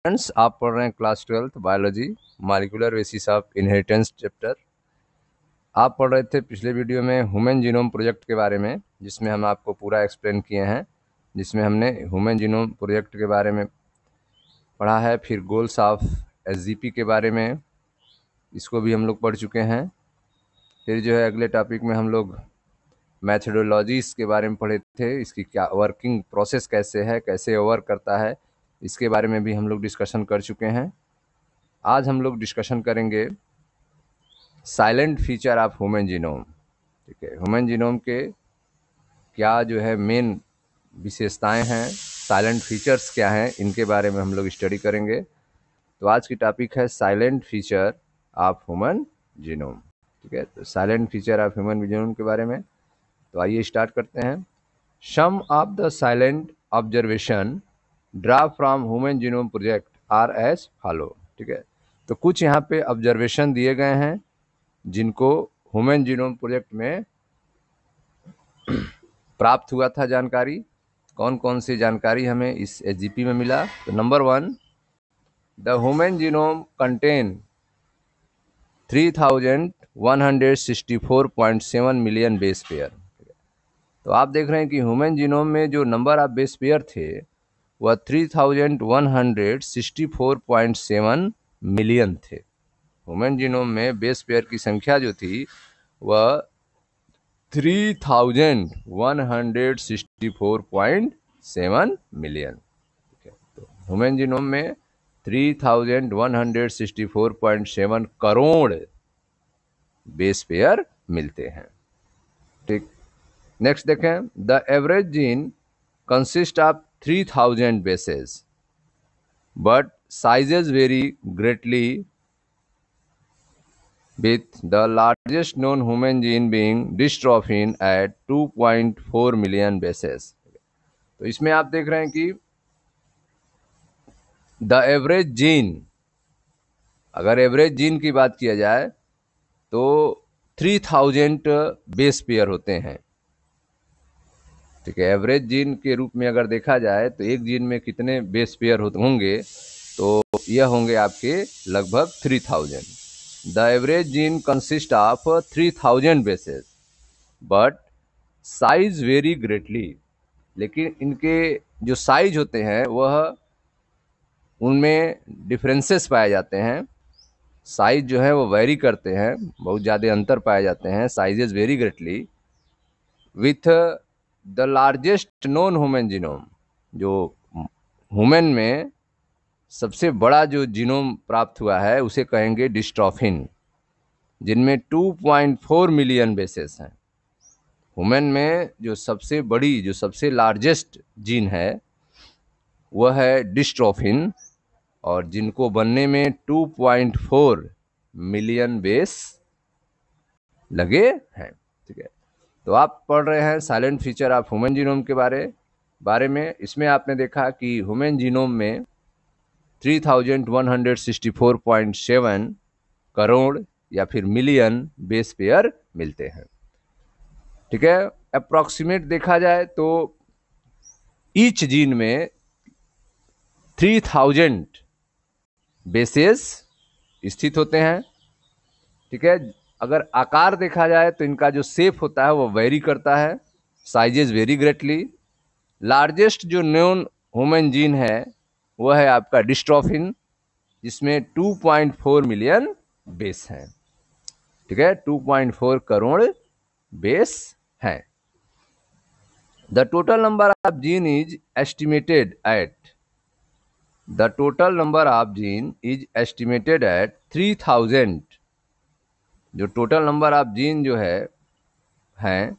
Friends, आप पढ़ रहे हैं class 12th biology molecular basis of inheritance chapter. आप पढ़ रहे थे पिछले वीडियो में ह्यूमन जीनोम प्रोजेक्ट के बारे में, जिसमें हम आपको पूरा एक्सप्लेन किए हैं, जिसमें हमने ह्यूमन जीनोम प्रोजेक्ट के बारे में पढ़ा है। फिर गोल्स ऑफ एसजीपी के बारे में, इसको भी हम लोग पढ़ चुके हैं। फिर जो है अगले टॉपिक में हम लोग मैथडोलॉजीज़ के बारे में पढ़े थे, इसकी क्या वर्किंग प्रोसेस कैसे है, कैसे वर्क करता है, इसके बारे में भी हम लोग डिस्कशन कर चुके हैं। आज हम लोग डिस्कशन करेंगे silent feature of human genome. ठीक है, ह्यूमन जीनोम के क्या जो है मेन विशेषताएं हैं, साइलेंट फीचर्स क्या हैं, इनके बारे में हम लोग स्टडी करेंगे। तो आज की टॉपिक है silent feature of human genome. ठीक है, तो silent feature of human genome के बारे में तो आइए स्टार्ट करते हैं। Some of the silent observation draw from human genome project are as follow. ठीक है, तो कुछ यहाँ पे ऑब्जर्वेशन दिए गए हैं जिनको ह्यूमन जीनोम प्रोजेक्ट में प्राप्त हुआ था जानकारी। कौन कौन सी जानकारी हमें इस एसजीपी में मिला? तो number 1, the human genome contain 3164.7 million base pair. तो आप देख रहे हैं कि ह्यूमन जीनोम में जो नंबर ऑफ बेस पेयर थे वह 3164.7 मिलियन थे। ह्यूमन जीनोम में बेस पेयर की संख्या जो थी वह 3164.7 मिलियन। ठीक है, तो ह्यूमन जीनोम में 3164.7 करोड़ बेस पेयर मिलते हैं। ठीक, नेक्स्ट देखें, the average gene consist of 3000 bases but sizes very greatly with the largest known human gene being dystrophin at 2.4 million bases। तो इसमें आप देख रहे हैं कि द एवरेज जीन, अगर एवरेज जीन की बात किया जाए तो 3000 बेस पेयर होते हैं। ठीक है, एवरेज जीन के रूप में अगर देखा जाए तो एक जीन में कितने बेस पेयर होंगे, तो यह होंगे आपके लगभग 3000। The average gene consists of 3000 bases, but size vary greatly। लेकिन इनके जो साइज होते हैं वह उनमें डिफरेंसेस पाए जाते हैं। साइज जो है वो वेरी करते हैं, बहुत ज़्यादा अंतर पाए जाते हैं। Sizes very greatly with the largest known human genome. जो ह्यूमन में सबसे बड़ा जो जीनोम प्राप्त हुआ है उसे कहेंगे डिस्ट्रॉफिन, जिनमें 2.4 मिलियन बेसेस हैं। ह्यूमन में जो सबसे बड़ी, जो सबसे लार्जेस्ट जीन है वह है डिस्ट्रोफिन, और जिनको बनने में 2.4 मिलियन बेस लगे हैं। ठीक है, तो आप पढ़ रहे हैं silent feature of human genome के बारे में। इसमें आपने देखा कि ह्यूमन जीनोम में 3164.7 करोड़ या फिर मिलियन बेस पेयर मिलते हैं। ठीक है, अप्रॉक्सीमेट देखा जाए तो ईच जीन में 3000 बेसेस स्थित होते हैं। ठीक है, अगर आकार देखा जाए तो इनका जो शेप होता है वो वेरी करता है, साइजेस वेरी ग्रेटली। लार्जेस्ट जो नोन ह्यूमन जीन है वह है आपका डिस्ट्रोफिन, जिसमें 2.4 मिलियन बेस हैं। ठीक है, 2.4 करोड़ बेस हैं। The total number of gene is estimated at 3000। जो टोटल नंबर ऑफ जीन जो हैं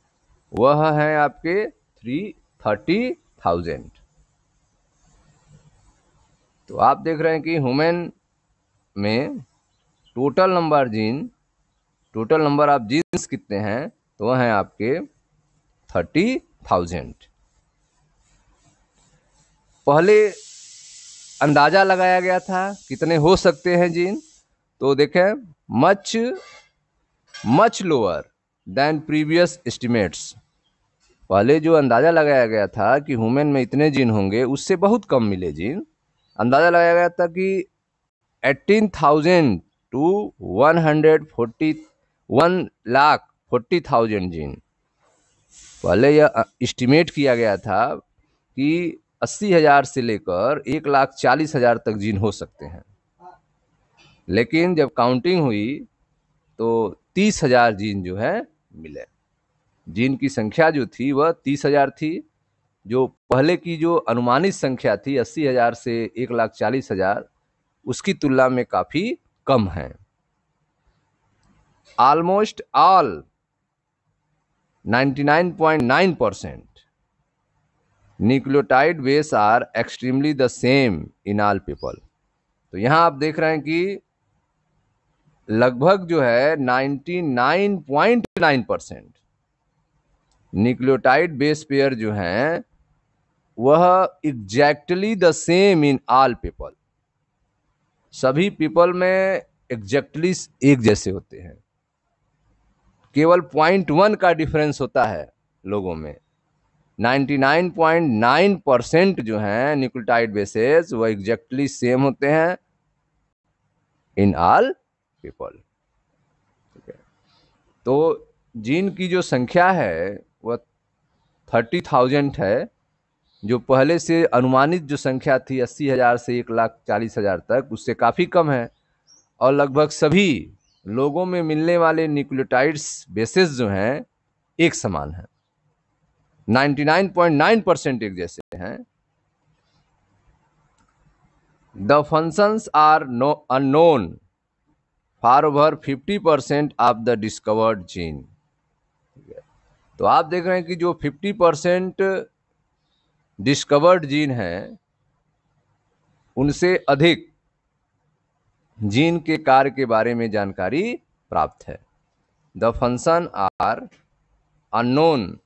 वह है आपके 30,000। तो आप देख रहे हैं कि ह्यूमन में टोटल नंबर ऑफ जीन्स कितने हैं, तो वह हैं आपके 30,000। पहले अंदाजा लगाया गया था कितने हो सकते हैं जीन, तो देखें much lower than previous estimates. पहले जो अंदाजा लगाया गया था कि ह्यूमन में इतने जीन होंगे, उससे बहुत कम मिले जीन। अंदाज़ा लगाया गया था कि 18,000 टू 1,40,000 जीन। पहले यह एस्टिमेट किया गया था कि 80,000 से लेकर 1,40,000 तक जीन हो सकते हैं, लेकिन जब काउंटिंग हुई तो 30,000 जीन जो है मिले। जीन की संख्या जो थी वह 30,000 थी, जो पहले की जो अनुमानित संख्या थी 80,000 से 1,40,000 उसकी तुलना में काफ़ी कम है। Almost all 99.9% nucleotide base are extremely the same in all people. तो यहाँ आप देख रहे हैं कि लगभग जो है 99.9% न्यूक्लियोटाइड बेस पेयर जो हैं वह exactly the same in all people, सभी पीपल में एग्जैक्टली एक जैसे होते हैं। केवल 0.1 का डिफरेंस होता है लोगों में। 99.9% जो हैं न्यूक्लियोटाइड बेसेस वह एग्जैक्टली सेम होते हैं इन ऑल पीपल। तो जीन की जो संख्या है वह 30,000 है, जो पहले से अनुमानित जो संख्या थी 80,000 से 1,40,000 तक उससे काफ़ी कम है। और लगभग सभी लोगों में मिलने वाले न्यूक्लियोटाइड्स बेसेस जो हैं एक समान हैं, 99.9% एक जैसे हैं। The functions are unknown for over 50% of the discovered gene. तो आप देख रहे हैं कि जो 50% डिस्कवर्ड जीन हैं उनसे अधिक जीन के कार्य के बारे में जानकारी प्राप्त है। The function are unknown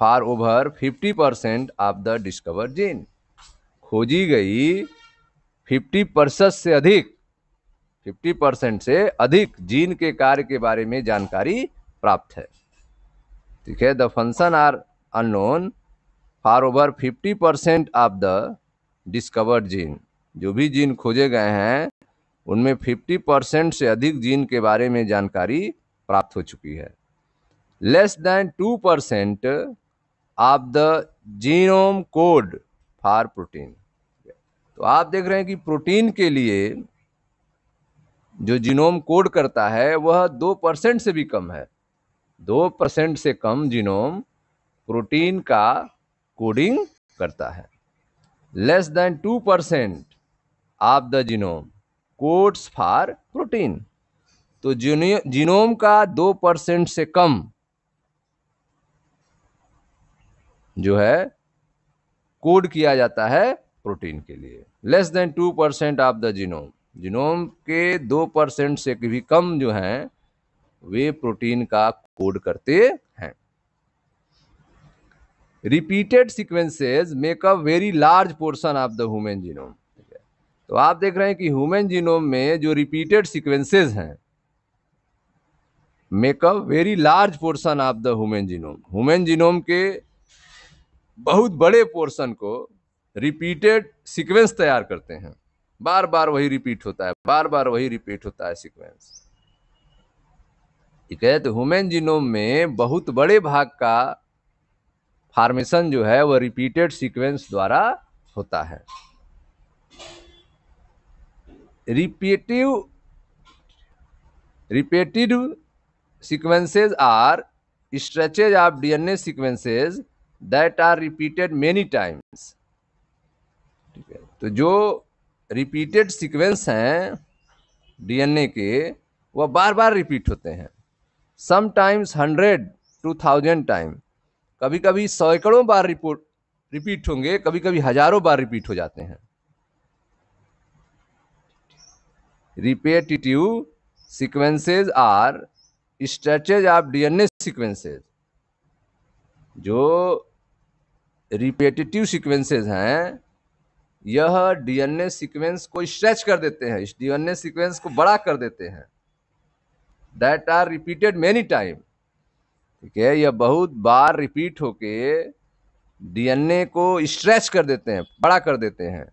for over 50% of the discovered gene. खोजी गई 50% से अधिक जीन के कार्य के बारे में जानकारी प्राप्त है। ठीक है, the function are unknown for over 50% of the discovered gene. जो भी जीन खोजे गए हैं उनमें 50% से अधिक जीन के बारे में जानकारी प्राप्त हो चुकी है। Less than 2% of the genome code for protein. तो आप देख रहे हैं कि प्रोटीन के लिए जो जीनोम कोड करता है वह 2% से भी कम है। 2% से कम जीनोम प्रोटीन का कोडिंग करता है। Less than 2% of the genome codes for protein. तो जीनोम का 2% से कम जो है कोड किया जाता है प्रोटीन के लिए। Less than 2% of the genome, genome के 2% से भी कम जो हैं वे प्रोटीन का कोड करते हैं। Repeated sequences make a very large portion of the human genome. तो आप देख रहे हैं कि ह्यूमन जीनोम में जो रिपीटेड सीक्वेंसेस हैं make a very large portion of the human genome. Human genome के बहुत बड़े पोर्शन को रिपीटेड सीक्वेंस तैयार करते हैं। बार बार वही रिपीट होता है, बार बार वही रिपीट होता है सीक्वेंस। ठीक है, तो ह्यूमन जीनोम में बहुत बड़े भाग का फॉर्मेशन जो है वह रिपीटेड सीक्वेंस द्वारा होता है। Repeated sequences are stretches of DNA sequences that are repeated many times. ठीक है, तो जो रिपीटेड सीक्वेंस हैं डीएनए के वह बार बार रिपीट होते हैं। समटाइम्स 100 to 1000 टाइम, कभी कभी सैकड़ों बार रिपीट होंगे, कभी कभी हजारों बार रिपीट हो जाते हैं। Repetitive sequences are stretches of DNA sequences. जो रिपीटेटिव सीक्वेंसेस हैं यह डीएनए सीक्वेंस को स्ट्रेच कर देते हैं, इस डीएनए सीक्वेंस को बड़ा कर देते हैं। That are repeated many time. ठीक है, यह बहुत बार रिपीट होके डीएनए को स्ट्रेच कर देते हैं, बड़ा कर देते हैं।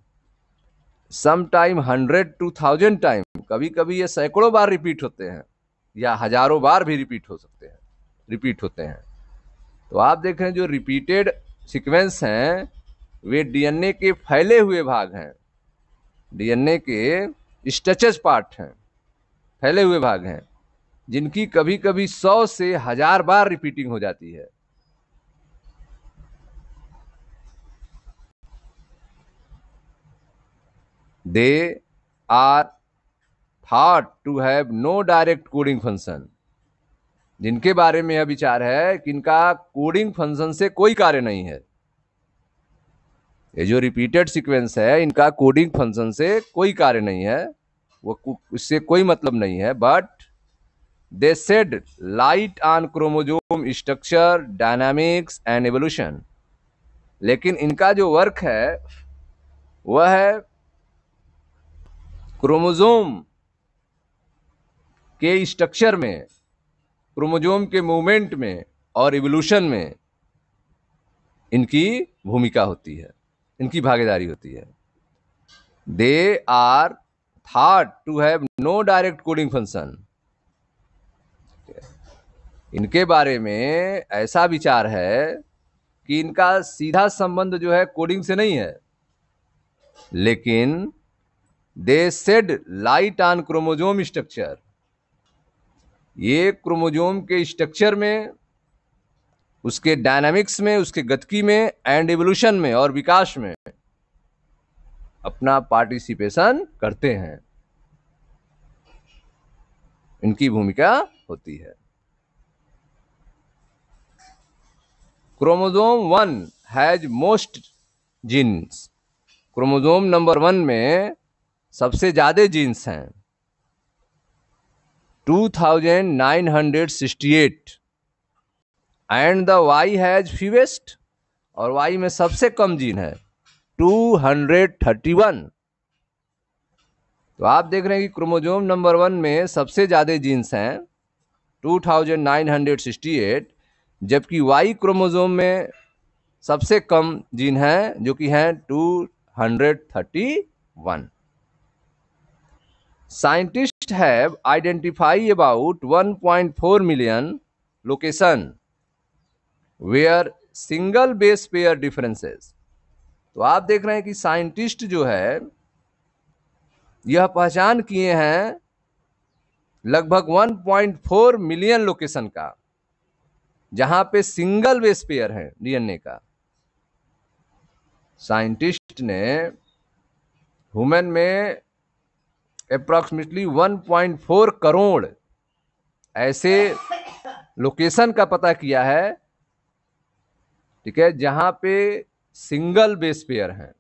सम टाइम 100 to 1000 टाइम, कभी कभी ये सैकड़ों बार रिपीट होते हैं या हजारों बार भी रिपीट होते हैं। तो आप देख रहे हैं जो रिपीटेड सीक्वेंस हैं वे डीएनए के फैले हुए भाग हैं, डीएनए के स्ट्रेचेस पार्ट हैं, फैले हुए भाग हैं, जिनकी कभी कभी 100 से 1000 बार रिपीटिंग हो जाती है। They are thought to have no direct coding function, जिनके बारे में यह विचार है कि इनका कोडिंग फंक्शन से कोई कार्य नहीं है। ये जो रिपीटेड सीक्वेंस है इनका कोडिंग फंक्शन से कोई कार्य नहीं है, वो इससे कोई मतलब नहीं है। But they shed light on chromosome structure, dynamics and evolution, लेकिन इनका जो वर्क है वह है क्रोमोसोम के स्ट्रक्चर में, क्रोमोसोम के मूवमेंट में और इवोल्यूशन में इनकी भूमिका होती है, इनकी भागीदारी होती है। They are thought to have no direct coding function, इनके बारे में ऐसा विचार है कि इनका सीधा संबंध जो है कोडिंग से नहीं है, लेकिन they shed light on chromosome structure, ये क्रोमोसोम के स्ट्रक्चर में, उसके डायनामिक्स में, उसके गतिकी में एंड इवोल्यूशन में और विकास में अपना पार्टिसिपेशन करते हैं, इनकी भूमिका होती है। Chromosome 1 has most genes, chromosome number 1 में सबसे ज्यादा जीन्स हैं 2968, and the Y has fewest, और वाई में सबसे कम जीन है 231। तो आप देख रहे हैं कि क्रोमोसोम नंबर 1 में सबसे ज्यादा जीन्स हैं 2968, जबकि वाई क्रोमोसोम में सबसे कम जीन हैं जो कि हैं 231। Scientist have identify about 1.4 million location where single base pair differences. तो आप देख रहे हैं कि साइंटिस्ट जो है यह पहचान किए हैं लगभग 1.4 मिलियन लोकेशन का जहां पे सिंगल बेस पेयर है डीएनए का। साइंटिस्ट ने ह्यूमन में अप्रॉक्सीमेटली 1.4 करोड़ ऐसे लोकेशन का पता किया है, ठीक है, जहां पे सिंगल बेस पेयर हैं,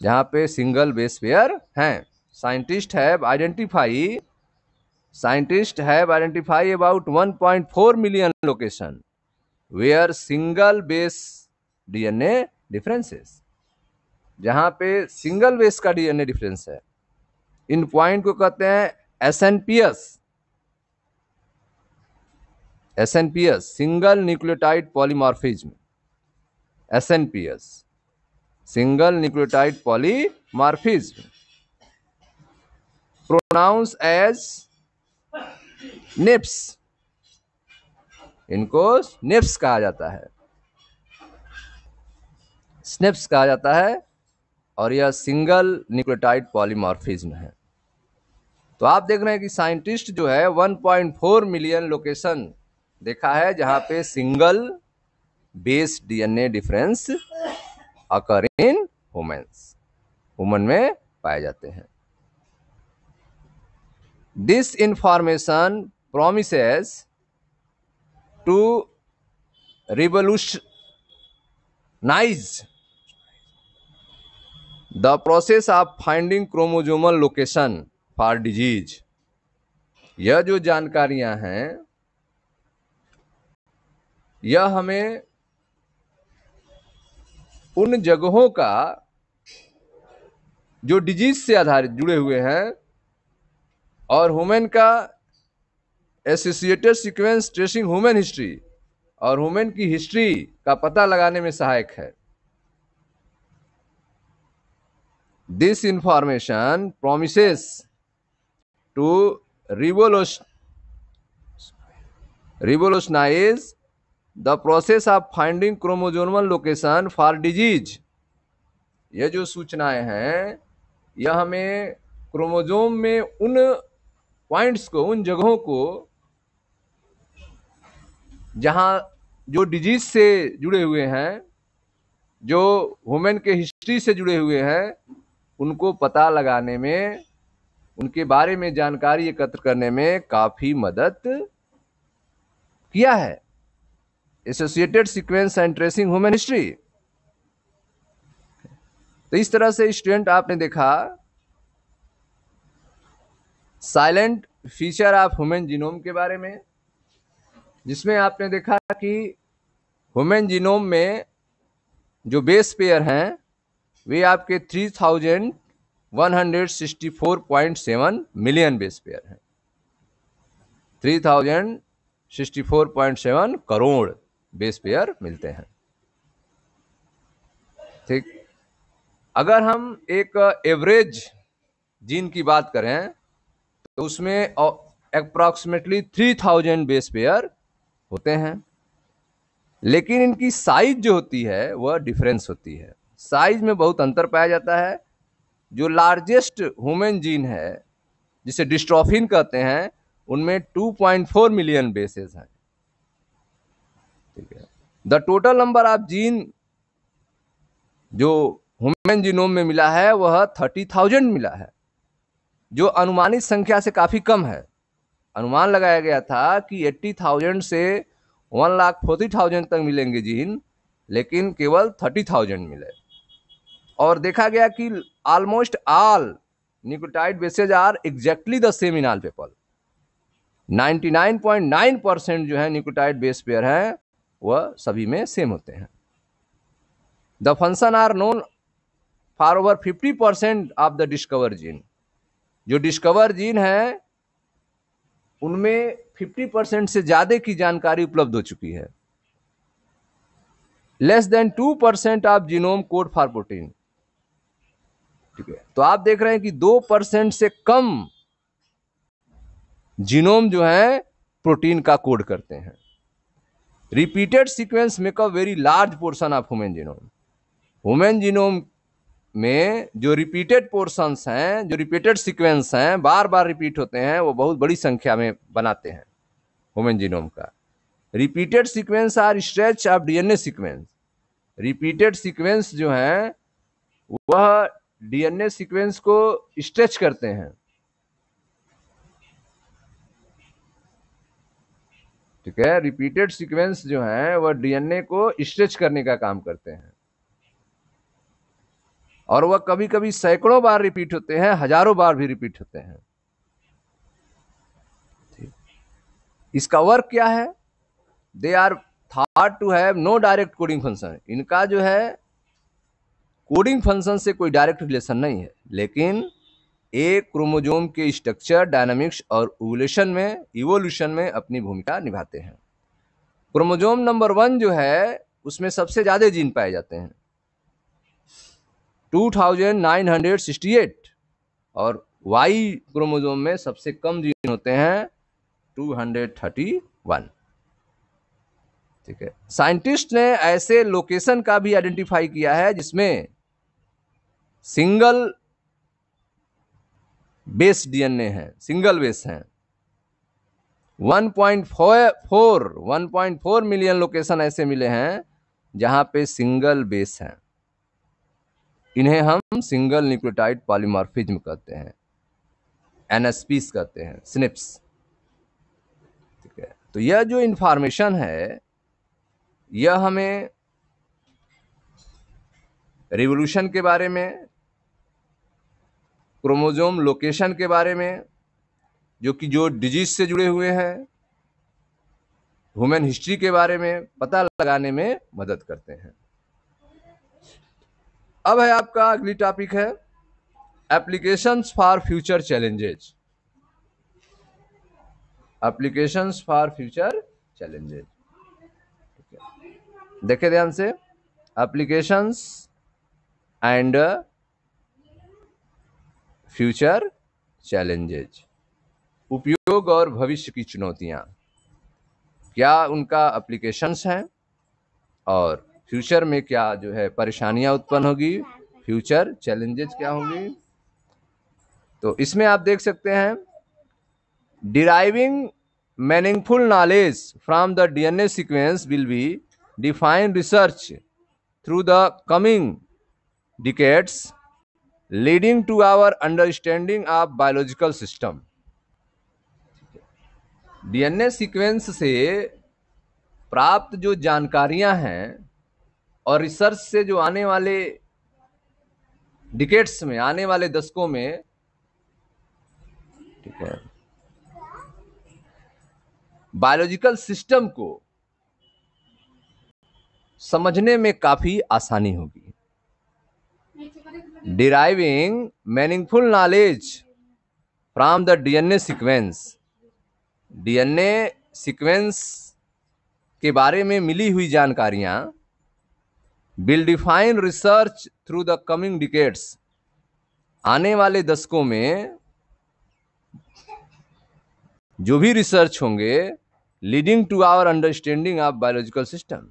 जहां पे सिंगल बेस पेयर हैं। Scientist have identify about 1.4 million location where single base DNA differences, जहां पे सिंगल बेस का डीएनए डिफरेंस है। इन पॉइंट को कहते हैं SNPs, single nucleotide polymorphism, SNPs, single nucleotide polymorphism, pronounce as snips, इनको स्निप्स कहा जाता है, स्निप्स कहा जाता है, और यह सिंगल न्यूक्लियोटाइड पॉलीमॉर्फिज्म है। तो आप देख रहे हैं कि साइंटिस्ट जो है 1.4 मिलियन लोकेशन देखा है जहां पे single base DNA difference occur in human में पाए जाते हैं। This information promises to revolutionize the process of finding chromosomal location for disease। यह जो जानकारियां हैं यह हमें उन जगहों का जो डिजीज से आधारित जुड़े हुए हैं और ह्यूमन का associated sequence tracing human history और ह्यूमन की हिस्ट्री का पता लगाने में सहायक है। This information promises to revolutionize the process of finding chromosomal location for disease। ये जो सूचनाएं हैं यह हमें क्रोमोजोम में उन पॉइंट्स को, उन जगहों को जहां जो डिजीज से जुड़े हुए हैं, जो ह्यूमन के हिस्ट्री से जुड़े हुए हैं, उनको पता लगाने में, उनके बारे में जानकारी एकत्र करने में काफी मदद किया है। Associated sequence and tracing human history. तो इस तरह से स्टूडेंट आपने देखा silent feature of human genome के बारे में, जिसमें आपने देखा कि ह्यूमन जीनोम में जो बेस पेयर हैं वे आपके 3164.7 मिलियन बेस पेयर हैं। 3064.7 करोड़ बेस पेयर मिलते हैं। ठीक, अगर हम एक एवरेज जीन की बात करें तो उसमें अप्रॉक्सीमेटली 3000 बेस पेयर होते हैं, लेकिन इनकी साइज जो होती है वह डिफरेंस होती है। साइज में बहुत अंतर पाया जाता है। जो लार्जेस्ट ह्यूमन जीन है जिसे डिस्ट्रोफिन कहते हैं, उनमें 2.4 मिलियन बेसेस हैं। ठीक है, the total number of gene जो ह्यूमन जीनोम में मिला है वह 30,000 मिला है, जो अनुमानित संख्या से काफी कम है। अनुमान लगाया गया था कि 80,000 से 1,40,000 तक मिलेंगे जीन, लेकिन केवल 30,000 मिले। और देखा गया कि almost all nucleotide bases are exactly the same in all people. 99.9% जो है न्यूक्लियोटाइड बेस पेयर है वह सभी में सेम होते हैं। The function are known for over 50% of the discover gene. जो डिस्कवर जीन है उनमें 50% से ज्यादा की जानकारी उपलब्ध हो चुकी है। Less than 2% of genome code for protein. ठीक है, तो आप देख रहे हैं कि 2% से कम जीनोम जो है प्रोटीन का कोड करते हैं। Repeated sequence make a very large portion of human genome. Human genome में जो रिपीटेड पोर्शंस हैं, जो रिपीटेड सीक्वेंस हैं, बार बार रिपीट होते हैं, वो बहुत बड़ी संख्या में बनाते हैं ह्यूमन जीनोम का। Repeated sequence are stretch of DNA sequence. Repeated sequence जो है वह डीएनए सीक्वेंस को स्ट्रेच करते हैं। ठीक है, रिपीटेड सीक्वेंस जो है वह डीएनए को स्ट्रेच करने का काम करते हैं, और वह कभी कभी सैकड़ों बार रिपीट होते हैं, हजारों बार भी रिपीट होते हैं। इसका वर्क क्या है? They are thought to have no direct coding function. इनका जो है कोडिंग फंक्शन से कोई डायरेक्ट रिलेशन नहीं है, लेकिन एक क्रोमोजोम के स्ट्रक्चर, डायनामिक्स और इवोल्यूशन में अपनी भूमिका निभाते हैं। क्रोमोजोम नंबर 1 जो है उसमें सबसे ज्यादा जीन पाए जाते हैं, 2968, और वाई क्रोमोजोम में सबसे कम जीन होते हैं 231। ठीक है, साइंटिस्ट ने ऐसे लोकेशन का भी आइडेंटिफाई किया है जिसमें सिंगल बेस डीएनए है, सिंगल बेस है। 1.4 मिलियन लोकेशन ऐसे मिले हैं जहां पे सिंगल बेस है। इन्हें हम सिंगल न्यूक्लियोटाइड पॉलीमॉर्फिज्म कहते हैं, एनएसपीस कहते हैं, स्निप्स। ठीक है, तो यह जो इंफॉर्मेशन है यह हमें रिवोल्यूशन के बारे में, क्रोमोजोम लोकेशन के बारे में, जो डिजीज से जुड़े हुए हैं, ह्यूमन हिस्ट्री के बारे में पता लगाने में मदद करते हैं। अब है आपका अगली टॉपिक है applications for future challenges. Applications for future challenges, देखिए ध्यान से, एप्लीकेशंस एंड फ्यूचर चैलेंजेज, उपयोग और भविष्य की चुनौतियां, क्या उनका एप्लीकेशंस हैं और फ्यूचर में क्या जो है परेशानियां उत्पन्न होगी, फ्यूचर चैलेंजेस क्या होंगी। तो इसमें आप देख सकते हैं, deriving meaningful knowledge from the DNA sequence will be defined research through the coming decades leading to our understanding of biological system. DNA sequence से प्राप्त जो जानकारियां हैं और रिसर्च से जो आने वाले डिकेड्स में, आने वाले दशकों में, ठीक है, बायोलॉजिकल सिस्टम को समझने में काफी आसानी होगी। Deriving meaningful knowledge from the DNA sequence, DNA sequence के बारे में मिली हुई जानकारियां will define research through the coming decades, आने वाले दशकों में जो भी रिसर्च होंगे, leading to our understanding of biological system,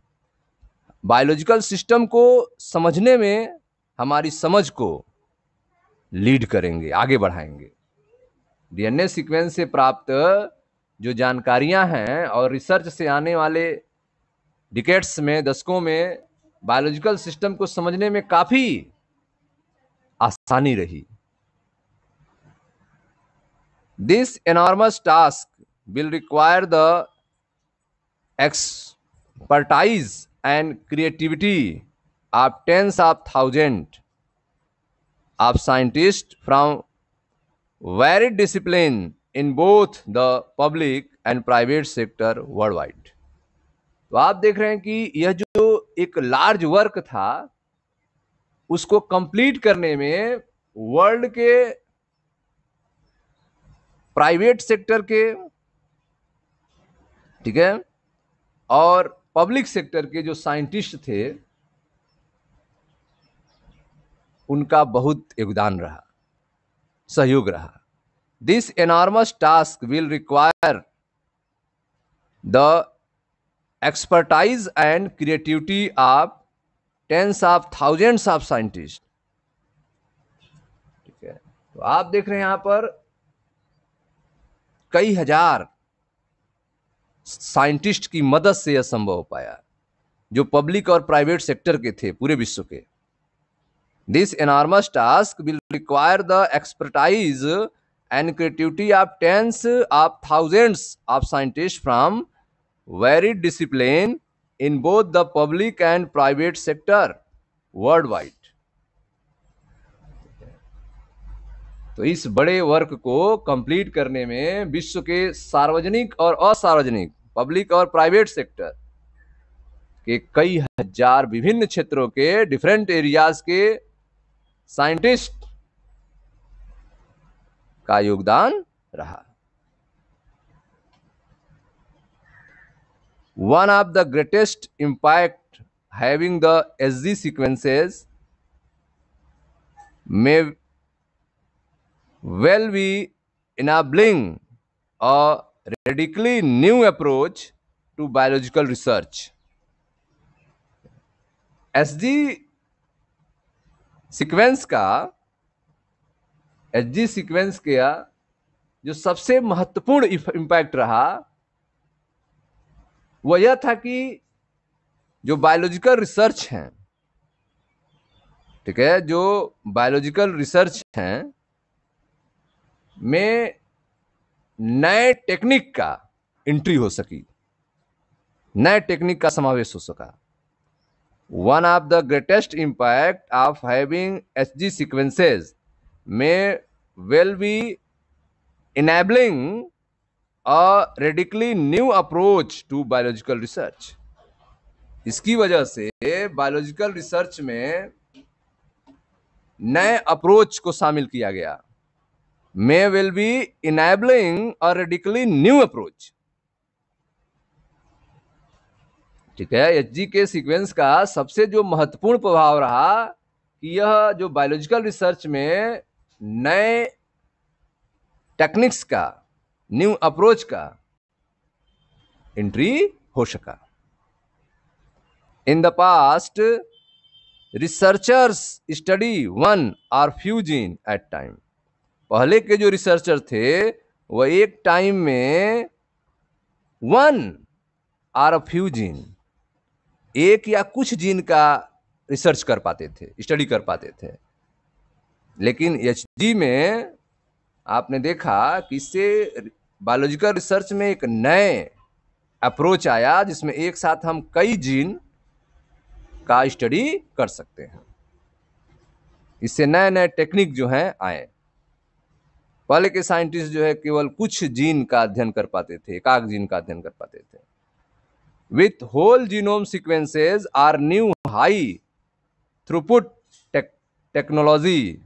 biological system को समझने में हमारी समझ को लीड करेंगे, आगे बढ़ाएंगे। डीएनए सीक्वेंस से प्राप्त जो जानकारियां हैं और रिसर्च से आने वाले डिकेड्स में, दशकों में बायोलॉजिकल सिस्टम को समझने में काफी आसानी रही। This enormous task will require the expertise and creativity of tens of thousands of scientists from varied disciplines in both the public and private sector worldwide। तो आप देख रहे हैं कि यह जो एक लार्ज वर्क था, उसको कंप्लीट करने में वर्ल्ड के प्राइवेट सेक्टर के, ठीक है, और पब्लिक सेक्टर के जो साइंटिस्ट थे, उनका बहुत योगदान रहा, सहयोग रहा। This enormous task will require the expertise and creativity of tens of thousands of scientist. ठीक है, तो आप देख रहे हैं यहां पर कई हजार साइंटिस्ट की मदद से यह संभव हो पाया, जो पब्लिक और प्राइवेट सेक्टर के थे पूरे विश्व के। This enormous task will require the expertise and creativity of tens of thousands of scientist from varied discipline in both the public and private sector world wide. तो इस बड़े वर्क को कंप्लीट करने में विश्व के सार्वजनिक और असार्वजनिक, पब्लिक और प्राइवेट सेक्टर के कई हजार विभिन्न क्षेत्रों के, डिफरेंट एरियाज के साइंटिस्ट का योगदान रहा। One of the greatest impact having the SG sequences may well be enabling a radically new approach to biological research। SG sequence का जो सबसे महत्वपूर्ण इंपैक्ट रहा, वह यह था कि जो बायोलॉजिकल रिसर्च हैं, ठीक है, जो बायोलॉजिकल रिसर्च हैं में नए टेक्निक का एंट्री हो सकी, नए टेक्निक का समावेश हो सका। One of the greatest impact of having SG sequences में well be enabling a radically new approach to biological research। इसकी वजह से बायोलॉजिकल रिसर्च में नए अप्रोच को शामिल किया गया। may will be enabling a radically new approach। ठीक है, एचजी के सीक्वेंस का सबसे जो महत्वपूर्ण प्रभाव रहा कि यह जो बायोलॉजिकल रिसर्च में नए टेक्निक्स का, न्यू अप्रोच का एंट्री हो सका। In the past researchers study one और फ्यू जीन एट टाइम। पहले के जो रिसर्चर थे वह एक टाइम में वन और फ्यू जीन, एक या कुछ जीन का रिसर्च कर पाते थे, स्टडी कर पाते थे। लेकिन एचजी में आपने देखा कि इससे बायोलॉजिकल रिसर्च में एक नए अप्रोच आया जिसमें एक साथ हम कई जीन का स्टडी कर सकते हैं। इससे नए नए टेक्निक जो हैं आए। पहले के साइंटिस्ट जो है केवल कुछ जीन का अध्ययन कर पाते थे, एकाक जीन का अध्ययन कर पाते थे। With whole genome sequences are new high throughput technology.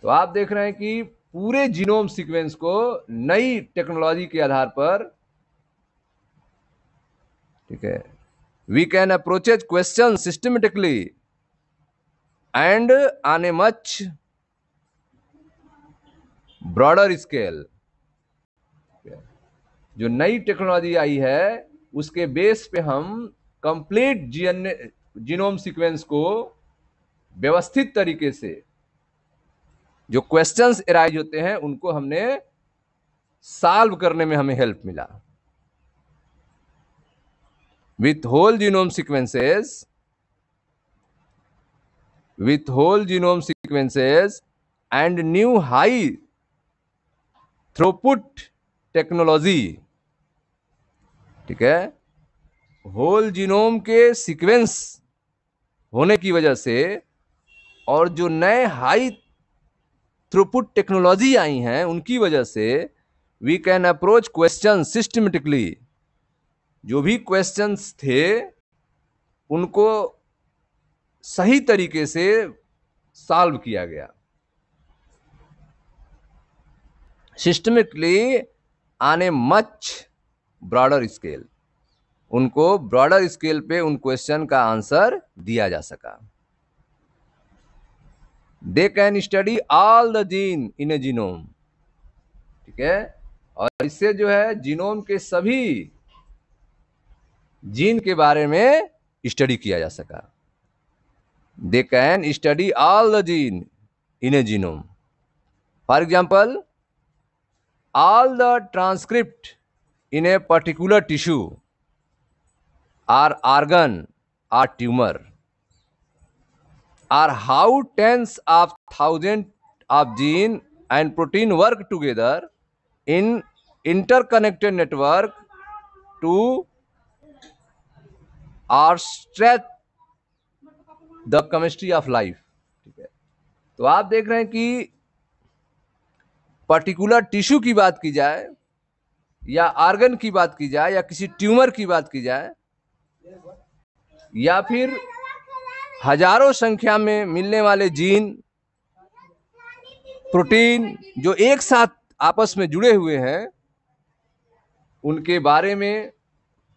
तो आप देख रहे हैं कि पूरे जीनोम सीक्वेंस को नई टेक्नोलॉजी के आधार पर, ठीक है, we can approaches question systematically and on a much broader scale. जो नई टेक्नोलॉजी आई है उसके बेस पे हम कंप्लीट जीनोम सीक्वेंस को व्यवस्थित तरीके से, जो क्वेश्चंस एराइज होते हैं उनको हमने सॉल्व करने में हमें हेल्प मिला। With whole genome sequences and new high throughput technology, ठीक है, होल जीनोम के सीक्वेंस होने की वजह से और जो नए हाई थ्रूपुट टेक्नोलॉजी आई हैं उनकी वजह से we can approach question systematically. जो भी क्वेश्चंस थे उनको सही तरीके से सॉल्व किया गया। Systematically on a much broader scale, उनको ब्रॉडर स्केल पे उन क्वेश्चन का आंसर दिया जा सका। They can study all the gene in A genome, ठीक है, और इससे जो है जीनोम के सभी जीन के बारे में स्टडी किया जा सका। They can study all the gene in A genome. For example, all the transcript in a particular tissue or organ or tumor, or how tens of thousands of gene and protein work together in interconnected network to orchestrate the chemistry of life। ठीक है, तो आप देख रहे हैं कि particular tissue की बात की जाए या आर्गन की बात की जाए या किसी ट्यूमर की बात की जाए या फिर हजारों संख्या में मिलने वाले जीन, प्रोटीन जो एक साथ आपस में जुड़े हुए हैं, उनके बारे में,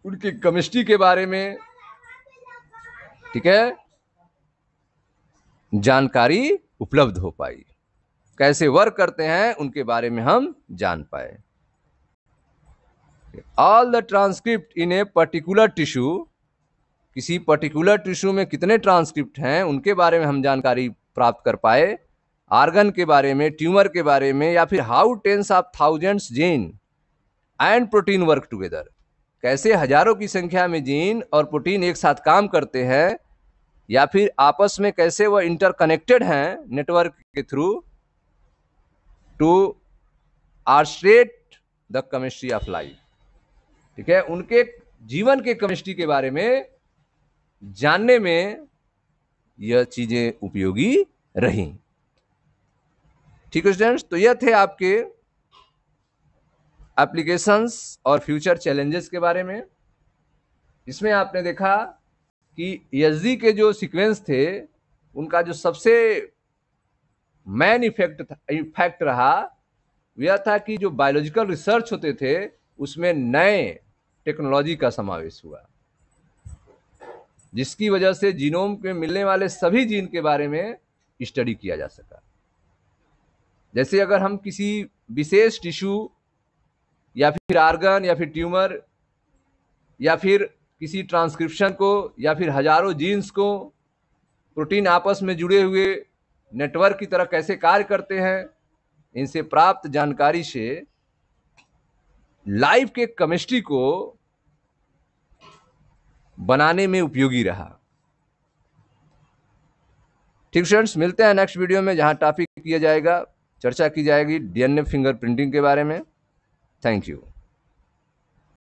उनकी केमिस्ट्री के बारे में, ठीक है, जानकारी उपलब्ध हो पाई। कैसे वर्क करते हैं उनके बारे में हम जान पाए। All the transcript in a particular tissue, किसी पर्टिकुलर टिश्यू में कितने ट्रांसक्रिप्ट हैं उनके बारे में हम जानकारी प्राप्त कर पाए। आर्गन के बारे में, ट्यूमर के बारे में, या फिर how tens of thousands gene and protein work together, कैसे हजारों की संख्या में जीन और प्रोटीन एक साथ काम करते हैं या फिर आपस में कैसे वह इंटरकनेक्टेड हैं नेटवर्क के through to orchestrate the chemistry of life. ठीक है, उनके जीवन के केमिस्ट्री के बारे में जानने में यह चीजें उपयोगी रही। ठीक है स्टूडेंट्स, तो यह थे आपके एप्लीकेशंस और फ्यूचर चैलेंजेस के बारे में। इसमें आपने देखा कि एसजी के जो सीक्वेंस थे उनका जो सबसे मेन इफेक्ट रहा वह था कि जो बायोलॉजिकल रिसर्च होते थे उसमें नए टेक्नोलॉजी का समावेश हुआ, जिसकी वजह से जीनोम में मिलने वाले सभी जीन के बारे में स्टडी किया जा सका। जैसे अगर हम किसी विशेष टिश्यू या फिर आर्गन या फिर ट्यूमर या फिर किसी ट्रांसक्रिप्शन को या फिर हजारों जीन्स को प्रोटीन आपस में जुड़े हुए नेटवर्क की तरह कैसे कार्य करते हैं, इनसे प्राप्त जानकारी से लाइफ के केमिस्ट्री को बनाने में उपयोगी रहा। ठीक स्टूडेंट्स, मिलते हैं नेक्स्ट वीडियो में जहां टॉपिक किया जाएगा, चर्चा की जाएगी डीएनए फिंगरप्रिंटिंग के बारे में। Thank you.